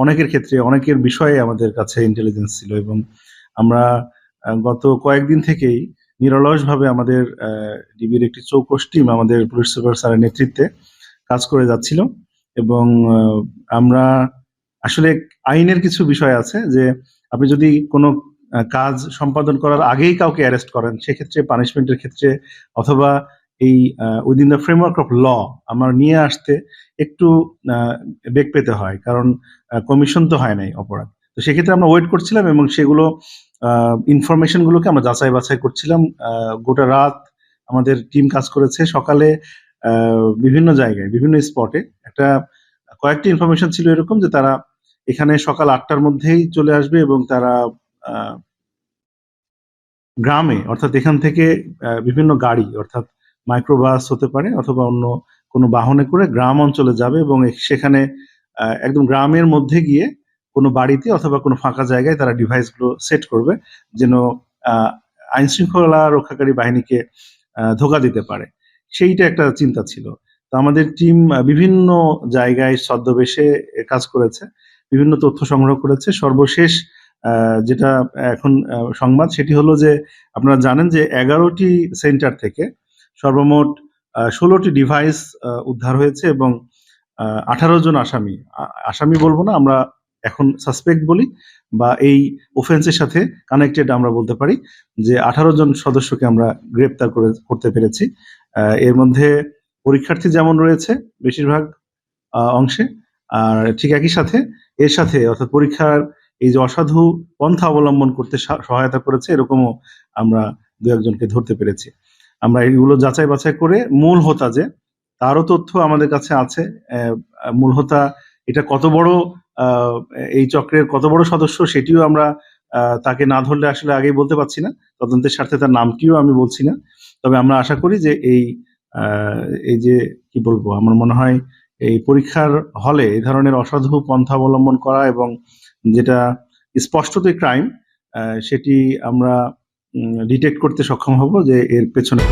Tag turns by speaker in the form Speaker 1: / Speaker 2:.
Speaker 1: অনেকের ক্ষেত্রে অনেকের বিষয়ে আমাদের কাছে ইন্টেলিজেন্স ছিল এবং আমরা গত কয়েকদিন থেকেই নিরলসভাবে আমাদের ডিবির একটি চৌকস টিম আমাদের পুলিশ সুপার স্যারের নেতৃত্বে কাজ করে যাচ্ছিল এবং আমরা আসলে আইনের কিছু বিষয় আছে যে আপনি যদি কোনো কাজ সম্পাদন করার আগেই কাউকে অ্যারেস্ট করেন সেক্ষেত্রে পানিশমেন্টের ক্ষেত্রে অথবা এই within the framework of law আমার নিয়ে আসতে একটু বেগ পেতে হয়, কারণ কমিশন তো হয় নাই অপরাধ। তো সেক্ষেত্রে আমরা ওয়েট করছিলাম এবং সেগুলো ইনফরমেশনগুলোকে আমরা যাচাই বাছাই করছিলাম। গোটা রাত আমাদের টিম কাজ করেছে। সকালে বিভিন্ন জায়গায় বিভিন্ন স্পটে কয়েকটি ইনফরমেশন ছিল এরকম যে তারা এখানে সকাল 8টার মধ্যেই চলে আসবে এবং তারা গ্রামে অর্থাৎ এখান থেকে বিভিন্ন গাড়ি অর্থাৎ মাইক্রোবাস হতে পারে অথবা অন্য কোনো বাহনে করে গ্রাম অঞ্চলে যাবে এবং সেখানে একদম গ্রামের মধ্যে গিয়ে কোনো বাড়িতে অথবা কোনো ফাঁকা জায়গায় তারা ডিভাইসগুলো সেট করবে যেন আইন শৃঙ্খলা রক্ষাকারী বাহিনীকে ধোঁকা দিতে পারে। সেইটা একটা চিন্তা ছিল। তো আমাদের টিম বিভিন্ন জায়গায় ছদ্মবেশে কাজ করেছে, বিভিন্ন তথ্য সংগ্রহ করেছে। সর্বশেষ যেটা এখন সংবাদ সেটি হলো যে আপনারা জানেন যে 11টি সেন্টার থেকে সর্বমোট 16টি ডিভাইস উদ্ধার হয়েছে এবং 18 জন আসামি বলবো না, আমরা এখন সাসপেক্ট বলি বা এই অফেন্সের সাথে কানেক্টেড আমরা বলতে পারি যে 18 জন সদস্যকে আমরা গ্রেপ্তার করতে পেরেছি। এর মধ্যে পরীক্ষার্থী যেমন রয়েছে বেশিরভাগ অংশে, আর ঠিক একই সাথে এর সাথে অর্থাৎ পরীক্ষার এই যে অসাধু পন্থা অবলম্বন করতে সহায়তা করেছে এরকমও আমরা দু একজনকে ধরতে পেরেছি। আমরা এগুলো যাচাই বাছাই করে মূল হোতা যে তারও তথ্য আমাদের কাছে আছে। মূল হোতা এটা কত বড়, এই চক্রের কত বড় সদস্য সেটিও আমরা তাকে না ধরলে আসলে আগেই বলতে পারছি না। তদন্তের স্বার্থে তার নামটিও আমি বলছি না। তবে আমরা আশা করি যে এই যে কি বলবো, আমার মনে হয় এই পরীক্ষার হলে এই ধরনের অসাধু পন্থা অবলম্বন করা এবং যেটা স্পষ্টতই ক্রাইম সেটি আমরা ডিটেক্ট করতে সক্ষম হব যে এর পেছনে